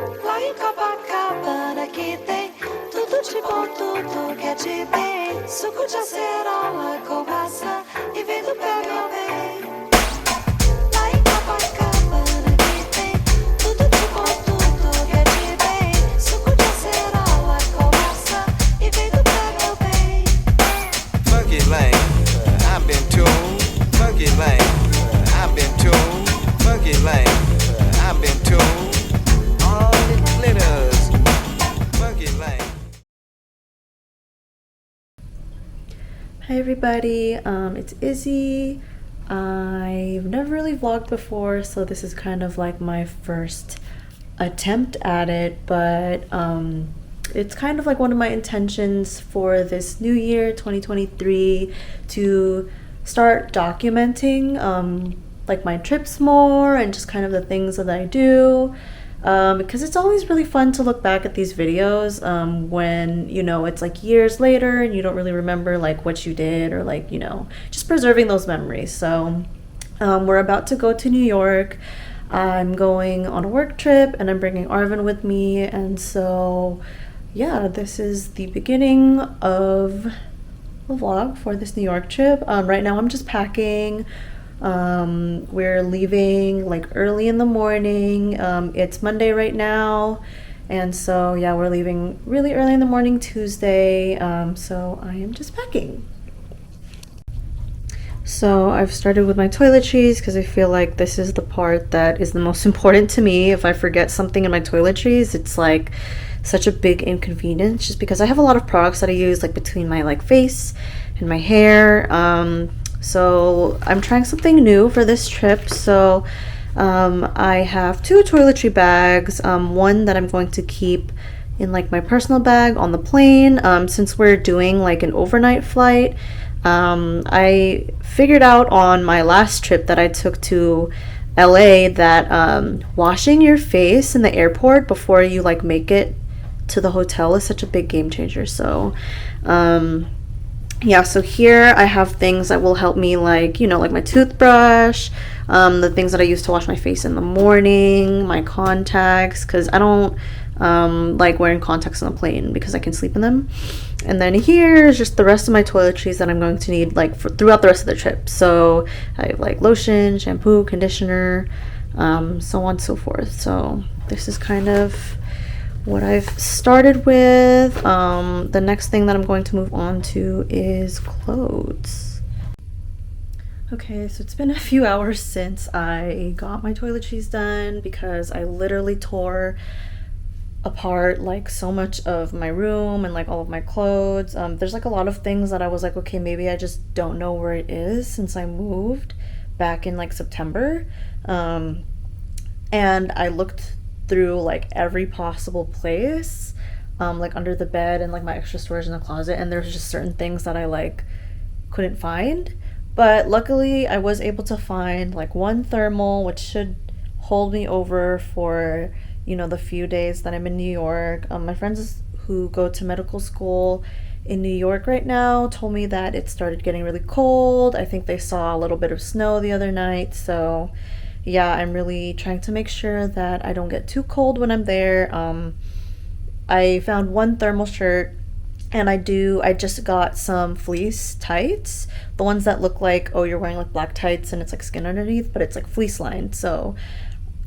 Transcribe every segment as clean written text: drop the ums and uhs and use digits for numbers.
Lá em Copacabana que tem tudo de bom, tudo que é de bem. Suco de acerola com maçã e vem do pé, meu bem. Lá em Copacabana que tem tudo de bom, tudo que é de bem. Suco de acerola com maçã e vem do pé, meu bem. Funky Lane, I've been tuned. Funky Lane, I've been tuned. Funky Lane, I've been tuned. All it glitters. Funky Lane. Hi everybody, it's Izzy. I've never really vlogged before, so this is kind of like my first attempt at it, but it's kind of like one of my intentions for this new year, 2023, to start documenting like my trips more and just kind of the things that I do. Because it's always really fun to look back at these videos when, you know, it's like years later and you don't really remember like what you did or like, you know, just preserving those memories. So we're about to go to New York. I'm going on a work trip and I'm bringing Arvin with me. And so, yeah, this is the beginning of the vlog for this New York trip. Right now I'm just packing. We're leaving like early in the morning. It's Monday right now, and so yeah, we're leaving really early in the morning Tuesday. So I am just packing. So I've started with my toiletries because I feel like this is the part that is the most important to me. If I forget something in my toiletries, it's like such a big inconvenience just because I have a lot of products that I use like between my like face and my hair. So I'm trying something new for this trip. So I have two toiletry bags, one that I'm going to keep in like my personal bag on the plane. Since we're doing like an overnight flight, I figured out on my last trip that I took to LA that washing your face in the airport before you like make it to the hotel is such a big game changer. So yeah, so here I have things that will help me, like, you know, like my toothbrush, the things that I use to wash my face in the morning, my contacts, because I don't like wearing contacts on the plane because I can sleep in them. And then here is just the rest of my toiletries that I'm going to need like throughout the rest of the trip. So I have like lotion, shampoo, conditioner, so on and so forth. So this is kind of what I've started with. The next thing that I'm going to move on to is clothes. Okay, so it's been a few hours since I got my toiletries done because I literally tore apart like so much of my room and like all of my clothes. There's like a lot of things that I was like, okay, maybe I just don't know where it is since I moved back in like September. And I looked through like every possible place, like under the bed and like my extra storage in the closet, and there's just certain things that I like couldn't find. But luckily I was able to find like one thermal which should hold me over for, you know, the few days that I'm in New York. My friends who go to medical school in New York right now told me that it started getting really cold. I think they saw a little bit of snow the other night. So yeah, I'm really trying to make sure that I don't get too cold when I'm there. I found one thermal shirt, and I just got some fleece tights, the ones that look like, oh, you're wearing like black tights and it's like skin underneath, but it's like fleece lined. So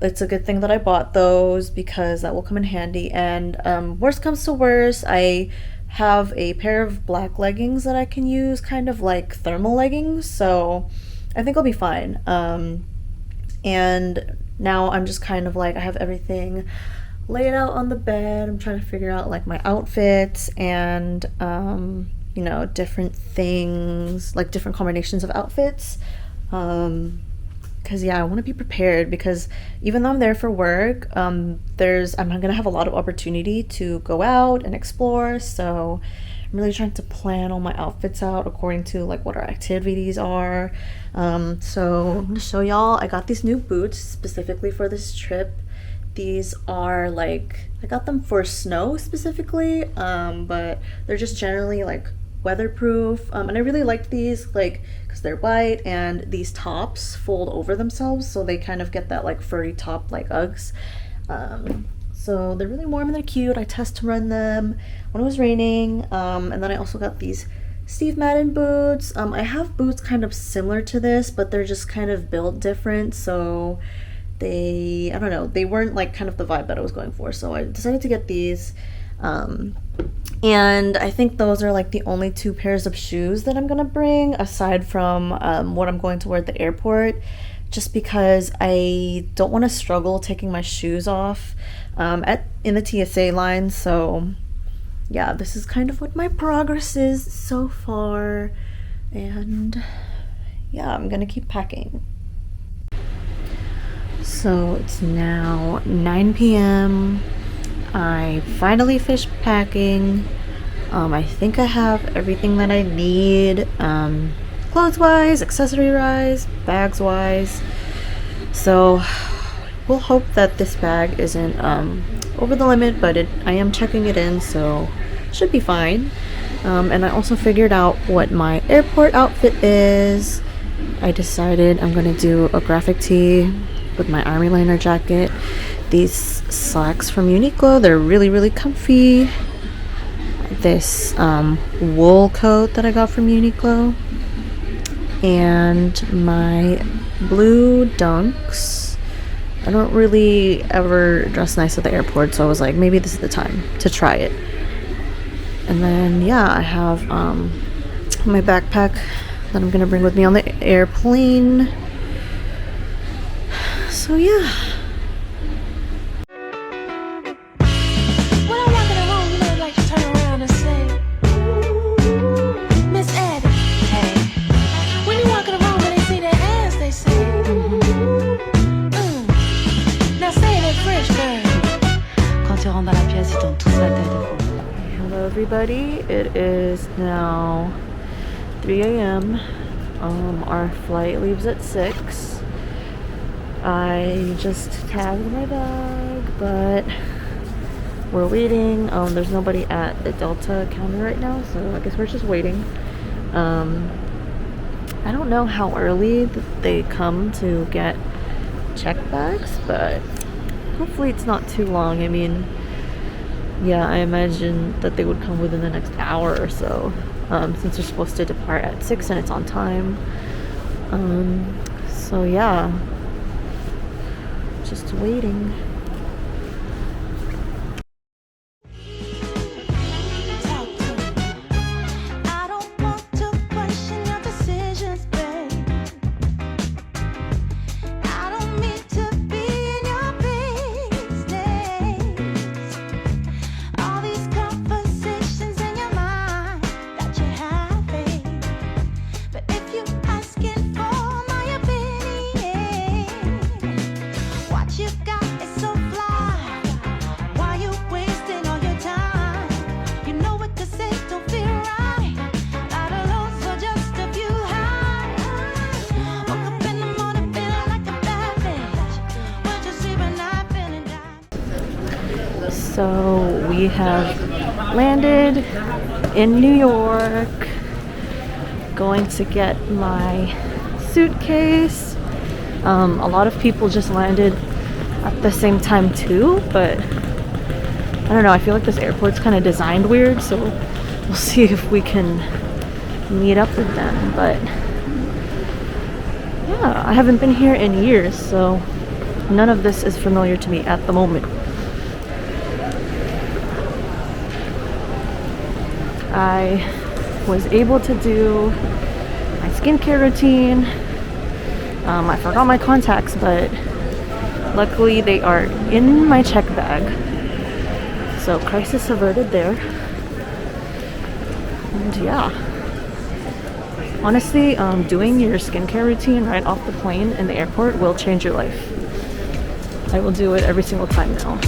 it's a good thing that I bought those because that will come in handy. And worst comes to worst, I have a pair of black leggings that I can use, kind of like thermal leggings, so I think I'll be fine. And now I'm just kind of like, I have everything laid out on the bed. I'm trying to figure out like my outfits and you know, different things, like different combinations of outfits, because yeah, I want to be prepared because even though I'm there for work, I'm gonna have a lot of opportunity to go out and explore. So I'm really trying to plan all my outfits out according to like what our activities are. So I'm gonna show y'all, I got these new boots specifically for this trip. These are like, I got them for snow specifically, but they're just generally like weatherproof, and I really liked these, like, because they're white and these tops fold over themselves, so they kind of get that like furry top like Uggs. So they're really warm and they're cute. I test to run them when it was raining. And then I also got these Steve Madden boots. I have boots kind of similar to this, but they're just kind of built different. So I don't know, they weren't like kind of the vibe that I was going for. So I decided to get these. And I think those are like the only 2 pairs of shoes that I'm gonna bring, aside from what I'm going to wear at the airport, just because I don't want to struggle taking my shoes off in the TSA line. So yeah, this is kind of what my progress is so far, and yeah, I'm gonna keep packing. So it's now 9 p.m. I finally finished packing. I think I have everything that I need, clothes-wise, accessory-wise, bags-wise. So we'll hope that this bag isn't over the limit, but I am checking it in, so should be fine. And I also figured out what my airport outfit is. I decided I'm gonna do a graphic tee with my army liner jacket, these slacks from Uniqlo, they're really comfy, this wool coat that I got from Uniqlo, and my blue Dunks. I don't really ever dress nice at the airport, so I was like, maybe this is the time to try it. And then yeah, I have my backpack that I'm gonna bring with me on the airplane. So yeah. When I walk in the room, you know, like to turn around and say, Miss Addie. Hey. When you walk in the room and they see that ass, they say, Now say it in French, girl. Quand tu rentres dans la pièce, ils tournent tous la tête. Hello everybody, it is now 3 a.m. Our flight leaves at 6. I just tagged my bag, but we're waiting. There's nobody at the Delta counter right now, so I guess we're just waiting. I don't know how early they come to get check bags, but hopefully it's not too long. I mean, yeah, I imagine that they would come within the next hour or so, since they're supposed to depart at 6 and it's on time. So yeah, just waiting. I don't want to question your decisions, babe. I don't mean to be in your business. All these conversations in your mind that you're having. But if you asking for my opinion, what you got is so fly. Why you wasting all your time? You know what to say don't feel right. Not alone, so just a few highs. Woke up in the morning feeling like a bad bitch. Went to sleep at night feeling down. So we have landed in New York, going to get my suitcase. A lot of people just landed at the same time too, but I don't know, I feel like this airport's kind of designed weird, so we'll see if we can meet up with them. But yeah, I haven't been here in years, so none of this is familiar to me at the moment. I was able to do my skincare routine. I forgot my contacts, but luckily they are in my check bag. So crisis averted there. And yeah. Honestly, doing your skincare routine right off the plane in the airport will change your life. I will do it every single time now.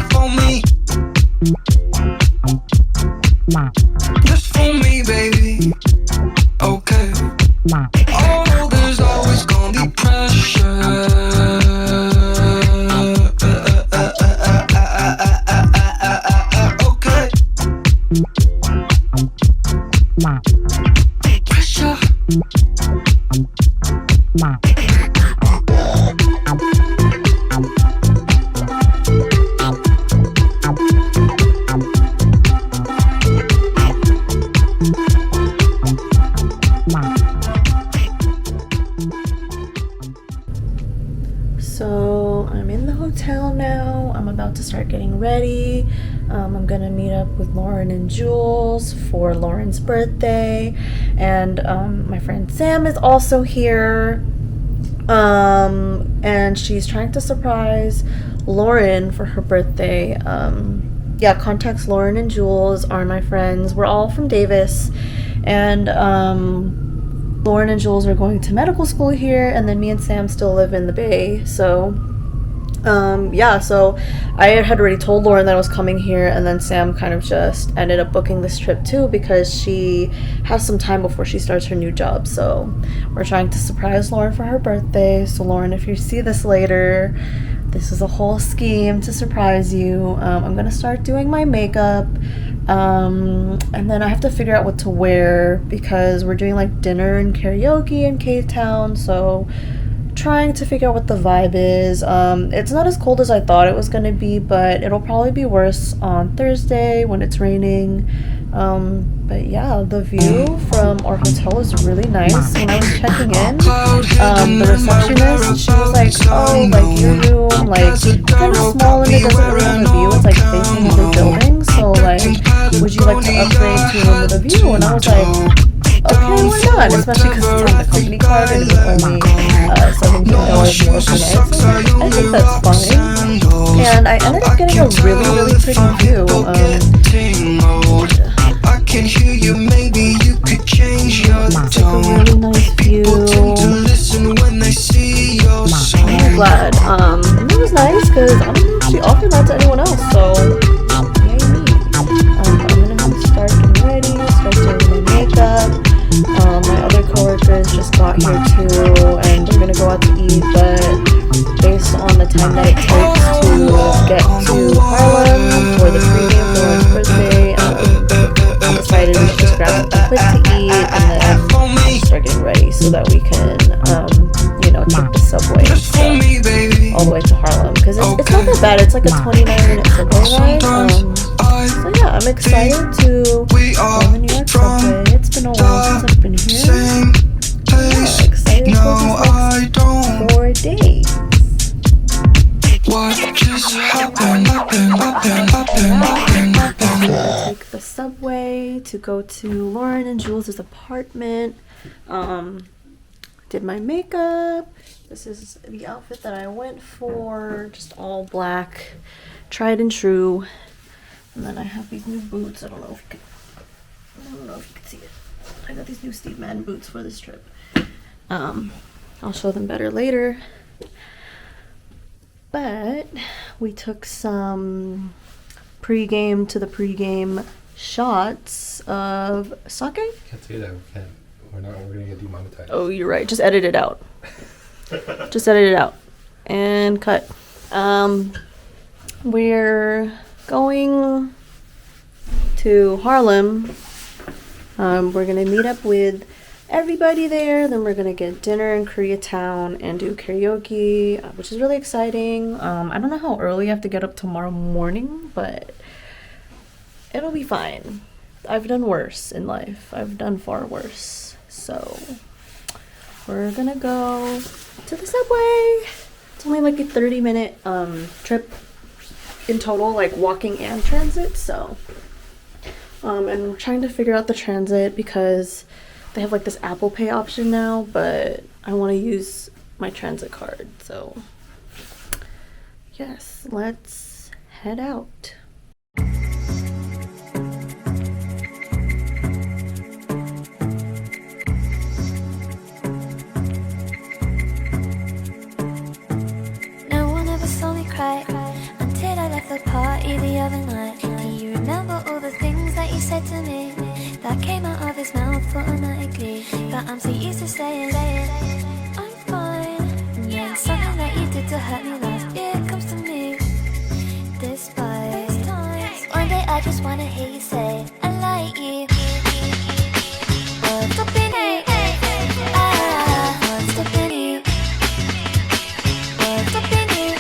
For Just for me, baby. Okay. Oh, there's always gonna be pressure. Okay. Pressure. So I'm in the hotel now. I'm about to start getting ready. I'm gonna meet up with Lauren and Jules for Lauren's birthday, and my friend Sam is also here. And she's trying to surprise Lauren for her birthday. Yeah, contacts Lauren and Jules are my friends. We're all from Davis, and Lauren and Jules are going to medical school here, and then me and Sam still live in the Bay. So yeah, so I had already told Lauren that I was coming here, and then Sam kind of just ended up booking this trip too because she has some time before she starts her new job. So we're trying to surprise Lauren for her birthday. So Lauren, if you see this later, this is a whole scheme to surprise you. I'm gonna start doing my makeup, and then I have to figure out what to wear because we're doing like dinner and karaoke in K-Town. So trying to figure out what the vibe is. It's not as cold as I thought it was gonna be, but it'll probably be worse on Thursday when it's raining. But yeah, the view from our hotel is really nice. When I was checking in, the receptionist, she was like, oh, like your room, like kind of small and it doesn't really have a view. It's like facing other buildings. So like, would you like to upgrade to a room with a view? And I was like, okay, why not? Especially because it's on the company card and it's only $17 more per night. So I think that's fine. And I ended up getting a really, really pretty view. I can hear you, maybe you could change your tone. A really nice view. People tend to listen when they see your song. I'm glad. It was nice because I don't know if she offered that to anyone else. So yay me. I'm gonna have to start getting ready, start doing my makeup. My other coworkers just got here too, and they're gonna go out to eat, but based on the time that it takes to get to Harlem for the pregame for Lauren's birthday, I decided we should just grab something quick to eat and then start getting ready so that we can, take the subway and stuff all the way to Harlem, because it's not that bad. It's like a 29-minute subway ride. So yeah, I'm excited to go on the New York subway. It's been a while since I've been here. Yeah, excited for these next 4 days. What just happened? Take the subway to go to Lauren and Jules' apartment. Did my makeup. This is the outfit that I went for, just all black, tried and true. And then I have these new boots. I don't know if you can see it. I got these new Steve Madden boots for this trip. I'll show them better later. But we took some pre-game to the pre-game shots of sake. Can't say that. We can't. We're gonna get demonetized. Oh, you're right. Just edit it out. Just edit it out and cut. We're going to Harlem. We're gonna meet up with everybody there. Then we're gonna get dinner in Koreatown and do karaoke, which is really exciting. I don't know how early I have to get up tomorrow morning, but it'll be fine. I've done worse in life. I've done far worse. So we're gonna go to the subway. It's only like a 30-minute trip in total, like walking and transit. So and we're trying to figure out the transit because they have like this Apple Pay option now, but I want to use my transit card. So yes, let's head out. No one ever saw me cry until I left the party the other night. The me, but I'm so used to staying. I'm fine. Yeah, something that you did to hurt me last year comes to me. Despite one day I just wanna hear you say I like you. What's up in you? What's up in you? What's up in you?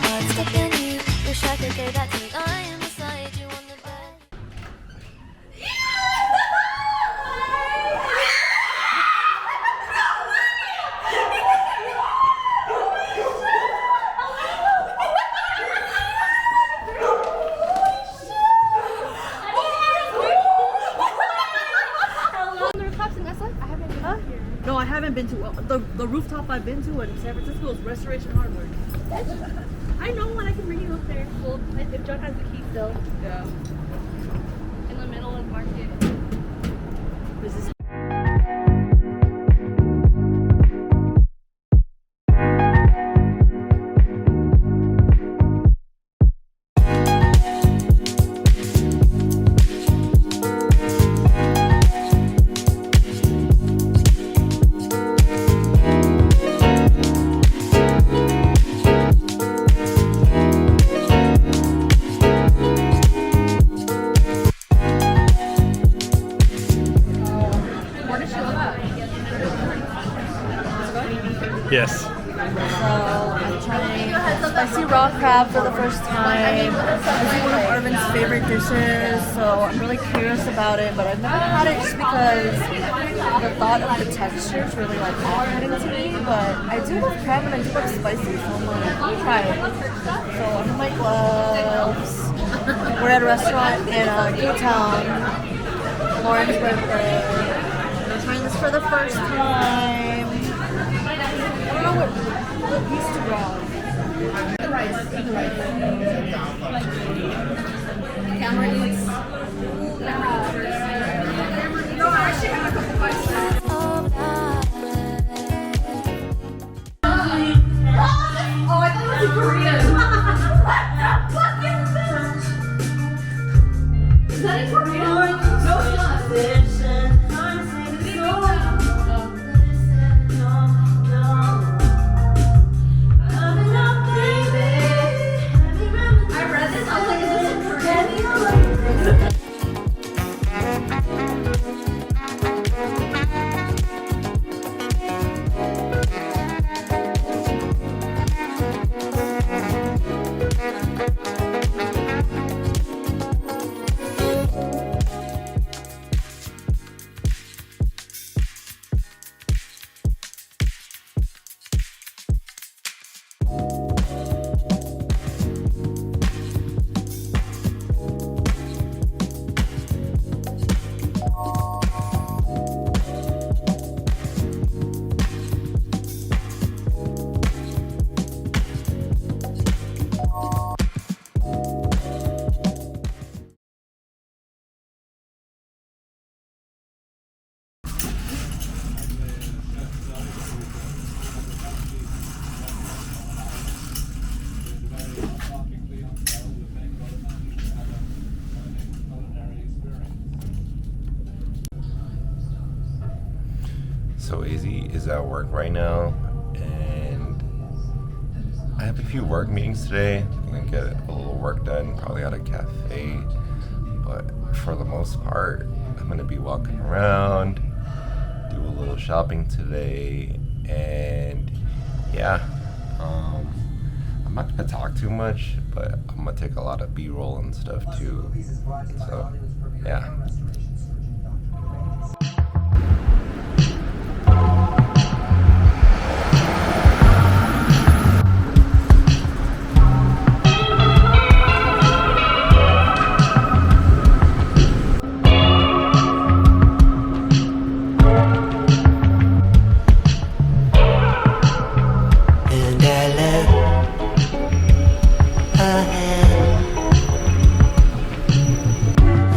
What's up in you? Wish I could go back to lying beside you on the bed. No, I haven't been to the rooftop I've been to in San Francisco is Restoration Hardware. I know when I can bring you up there. Well, if John has the key still. Yeah. In the middle of market. This is Yes. So I'm trying spicy raw crab for the first time. This is one of Arvin's favorite dishes, so I'm really curious about it. But I've never had it just because the thought of the texture is really like off-putting to me. But I do love crab and I do love spicy, so I'm like, let me try it. So I have my gloves. We're at a restaurant in K-Town, Lawrenceburg. I'm trying this for the first time. I don't know what used to grow. No, I actually have a couple questions. Oh, I thought it was Korean. Is that in Korean? No, it's not. I read this, I was like, is this in Korean? So Izzy is at work right now, and I have a few work meetings today. I'm gonna get a little work done, probably at a cafe, but for the most part, I'm gonna be walking around, do a little shopping today, and yeah, I'm not gonna talk too much, but I'm gonna take a lot of B-roll and stuff too, so yeah. And I look ahead,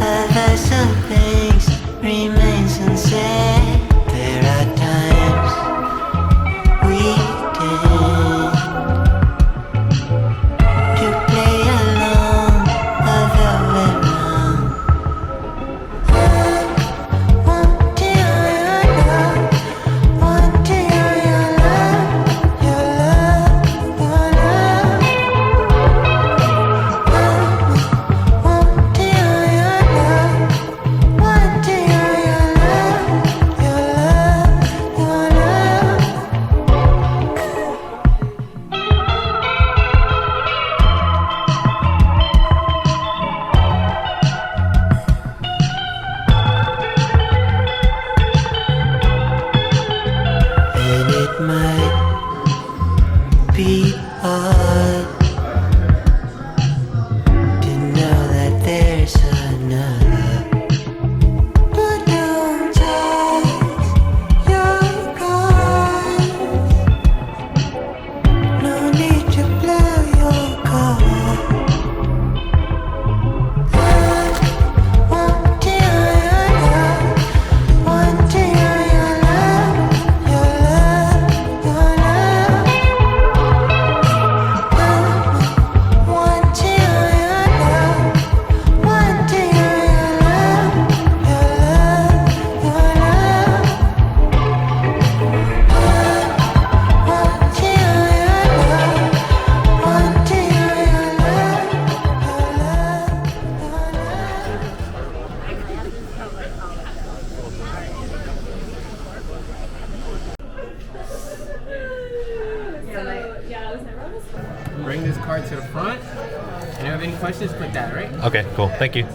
I have something have any questions, click that, right? Okay, cool. Thank you.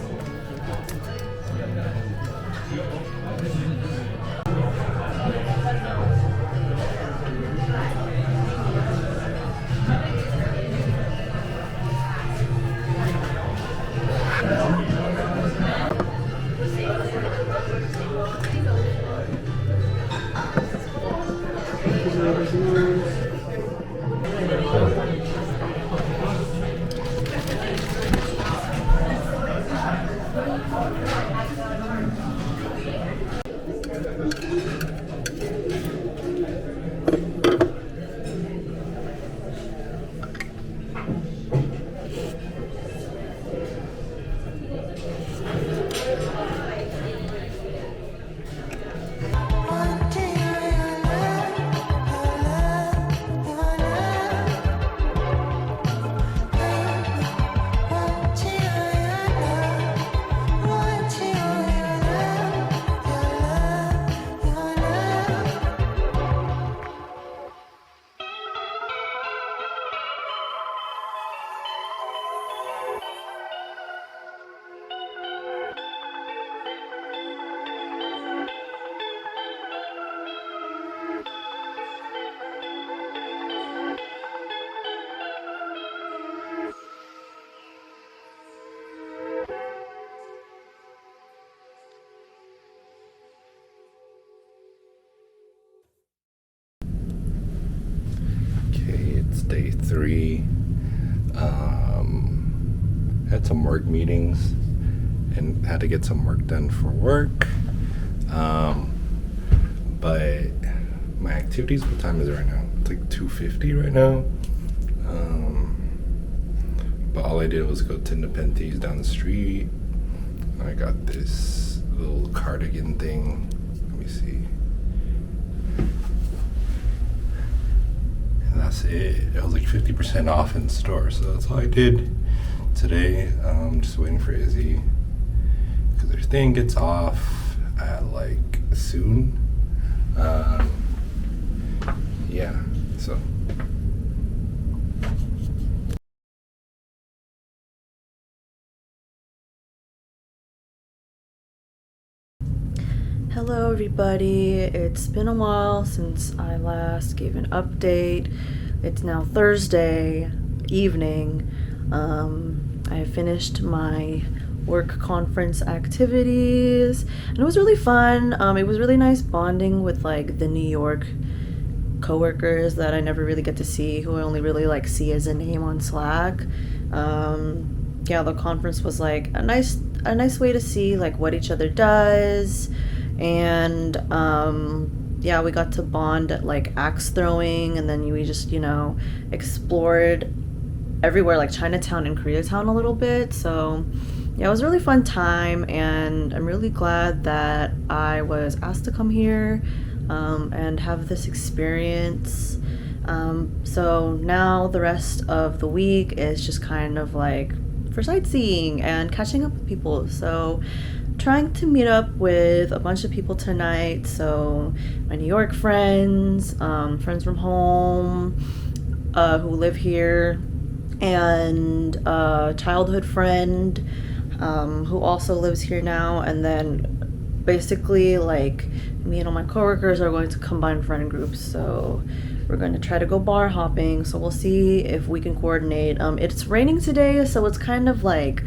Okay, it's day 3. Had some work meetings and had to get some work done for work. But my activities, what time is it right now? It's like 2:50 right now. But all I did was go to Nepenthes down the street. I got this little cardigan thing. Let me see. And that's it. It was like 50% off in the store, so that's all I did today. Just waiting for Izzy because their thing gets off at like soon. Yeah, so. Hello everybody, it's been a while since I last gave an update. It's now Thursday evening. I have finished my work conference activities and it was really fun. It was really nice bonding with like the New York coworkers that I never really get to see, who I only really like see as a name on Slack. Yeah, the conference was like a nice way to see like what each other does. And yeah, we got to bond at like axe throwing, and then we just, you know, explored everywhere like Chinatown and Koreatown a little bit. So yeah, it was a really fun time, and I'm really glad that I was asked to come here and have this experience. So now the rest of the week is just kind of like for sightseeing and catching up with people. So trying to meet up with a bunch of people tonight. So my New York friends, friends from home who live here, and a childhood friend who also lives here now. And then basically like me and all my coworkers are going to combine friend groups. So we're going to try to go bar hopping. So we'll see if we can coordinate. It's raining today, so it's kind of like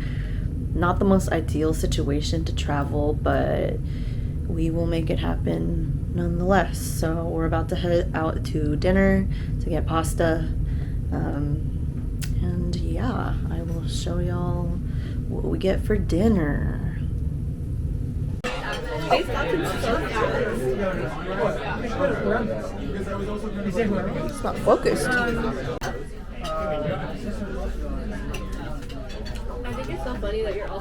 not the most ideal situation to travel, but we will make it happen nonetheless. So we're about to head out to dinner to get pasta. And yeah, I will show y'all what we get for dinner. It's not focused. I think it's so funny that you're also.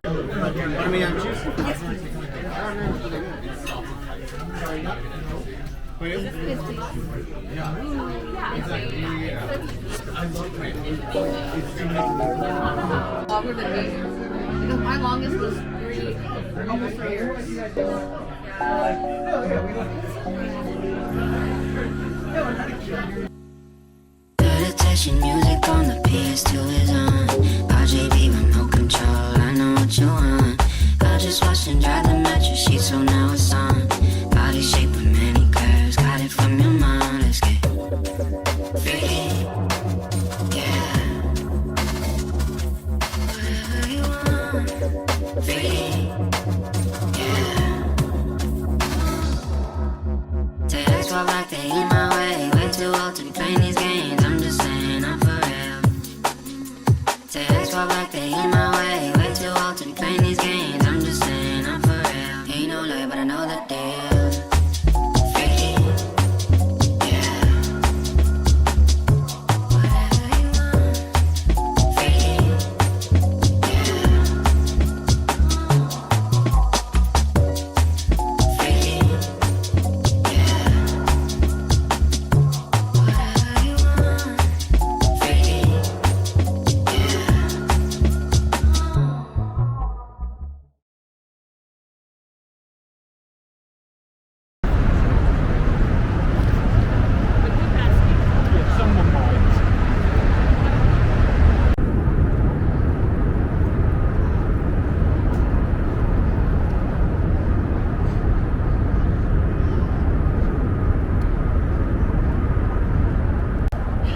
Longer than me. Because my longest was almost 3 years. Meditation music on the PS2 is on. RJB, my Text walk like they in my way. Way too old to be playing these games. I'm just saying I'm for real. Text walk like they in my way. Way too old to be playing these games. I'm just saying I'm for real. Ain't no lie, but I know the deal. Freaky, yeah. Whatever you want. Freaky, yeah. Freaky, yeah. Whatever you want. Freaky, yeah.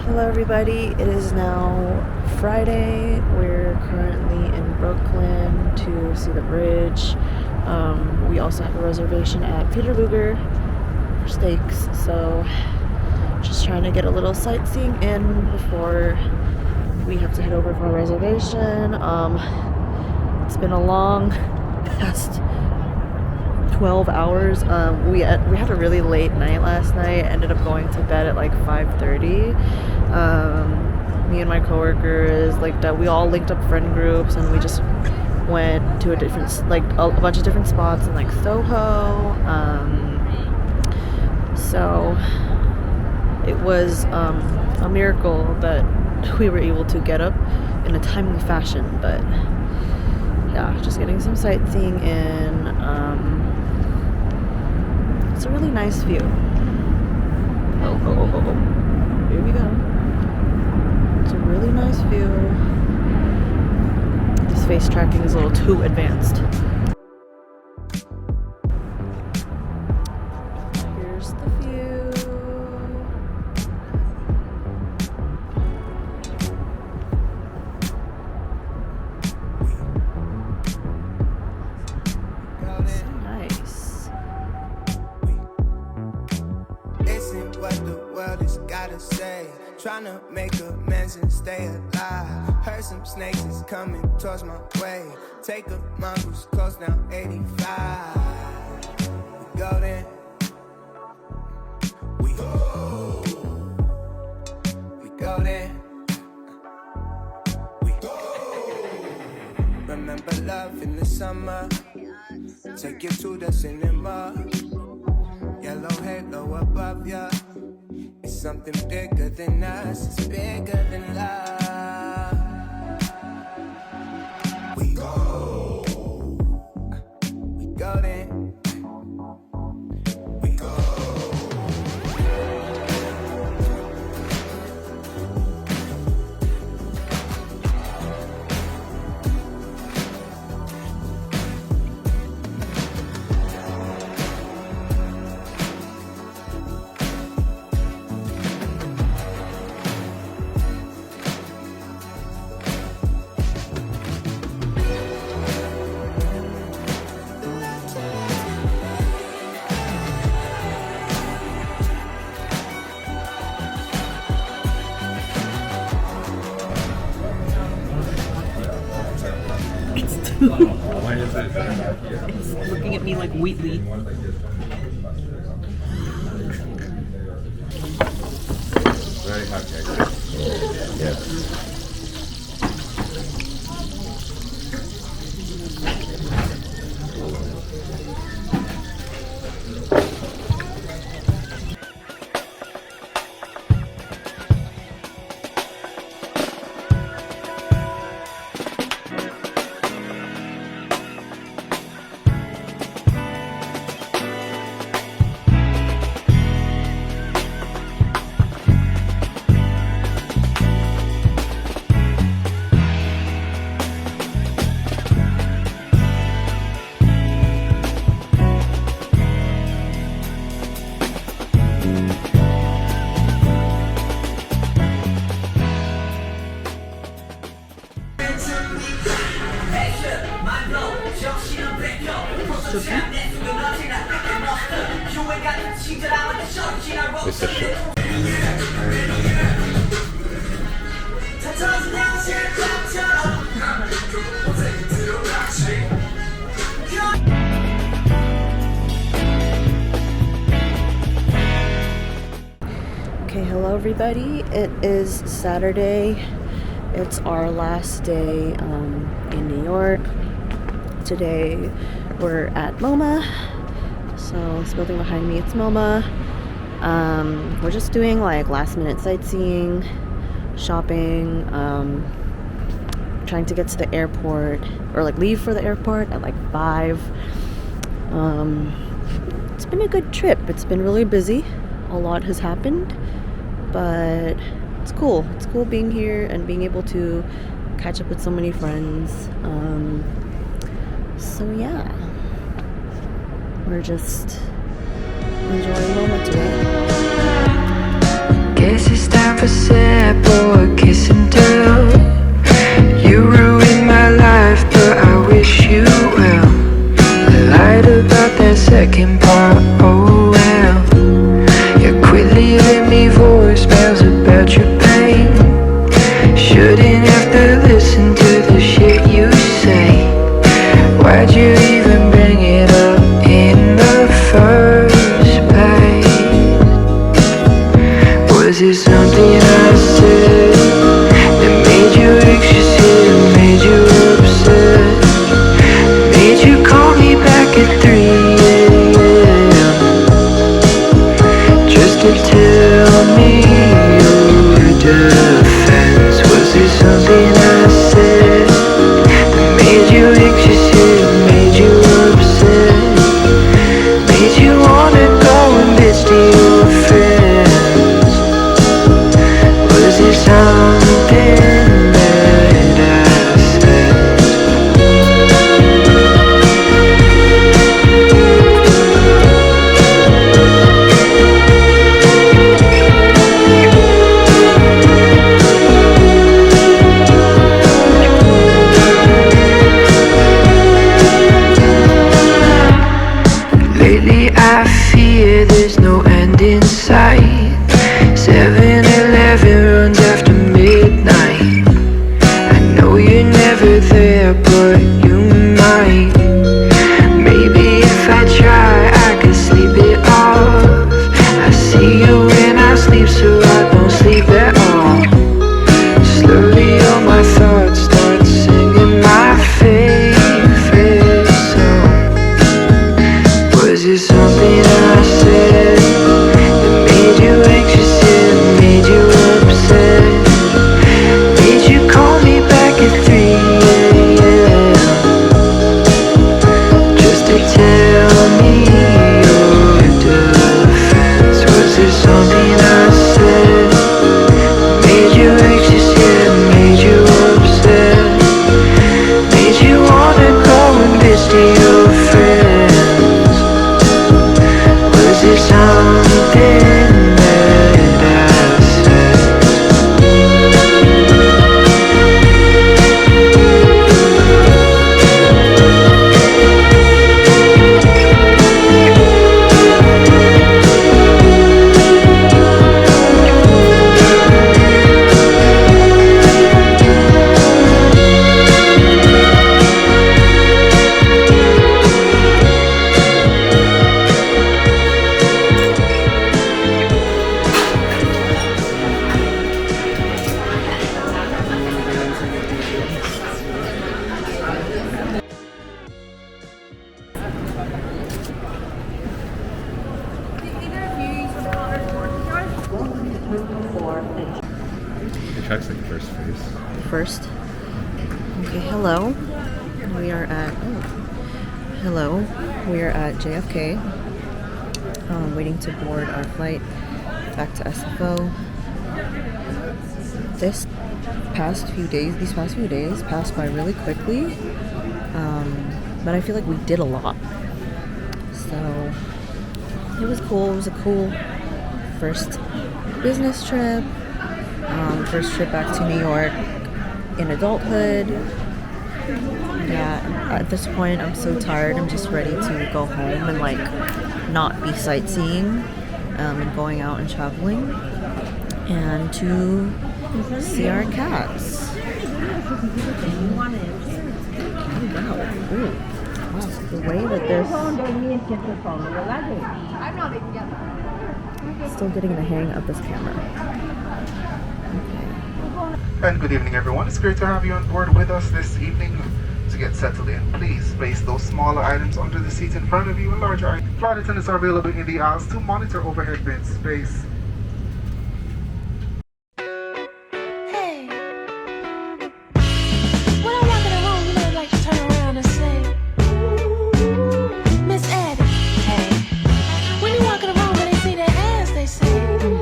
Hello everybody, it is now Friday. We're currently in Brooklyn to see the bridge. We also have a reservation at Peter Luger for steaks, so just trying to get a little sightseeing in before we have to head over for our reservation. It's been a long past 12 hours. We had a really late night last night. Ended up going to bed at like 5:30. Me and my coworkers, like, that we all linked up friend groups and we just went to a bunch of different spots in like Soho. So it was a miracle that we were able to get up in a timely fashion, but yeah, just getting some sightseeing in. It's a really nice view. Oh. Here we go. It's a really nice view. This face tracking is a little too advanced. Here's the view. Nice. Listen what the world has gotta say. Trying to make amends and stay alive. Heard some snakes is coming towards my way. Take a mongoose close down 85. We go then. We go. We go then. We go. Remember love in the summer. Take you to the cinema. Yellow halo above ya. It's something bigger than us. It's bigger than love. We go. We go then. We go. Why is it? It's looking at me like Wheatley. Very hot cake. Yeah. It's a shit. Okay, hello everybody. It is Saturday. It's our last day in New York. Today we're at MoMA. So this building behind me, it's MoMA. We're just doing like last minute sightseeing, shopping, trying to get to the airport or like leave for the airport at like 5. It's been a good trip. It's been really busy. A lot has happened, but it's cool. It's cool being here and being able to catch up with so many friends. So yeah, we're just enjoying MoMA today. Guess it's time for separate kiss and tell. You ruined my life, but I wish you well. I lied about that second part, oh well. You quit leaving me voicemails about your pain. Shouldn't have to listen to the shit you say. Why'd you even bring it up in the first place? Was it something I said that made you anxious and made you upset? Made you call me back at 3 a.m. just to tell me your defense? Was it something I said that made you anxious and made you upset? Made you wanna go and bitch to your friends? Was it something that I said? Lately I fear there's no end in sight. 7-Eleven runs after midnight. I know you're never there, but you might. Maybe if I try, I could sleep it off. I see you when I sleep, so I don't sleep at all. Slowly all my thoughts start singing my favorite song. Was it something I said that made you anxious and made you upset? Made you call me back at 3 a.m. just to tell me your defense? Was it something I said that made you anxious and made you upset? Made you wanna go and bitch to your friends? Was it something that I said? It tracks like first face. First. Okay, hello. We are at JFK. Waiting to board our flight back to SFO. These past few days passed by really quickly. But I feel like we did a lot. So it was cool. It was a cool first business trip. First trip back to New York in adulthood. Yeah, at this point I'm so tired. I'm just ready to go home and like not be sightseeing and going out and traveling and to see our cats. Wow. Ooh. Wow. The way that this still getting the hang of this camera. And good evening, everyone. It's great to have you on board with us this evening. To get settled in, please place those smaller items under the seat in front of you and larger items. Flight attendants are available in the aisles to monitor overhead bin space.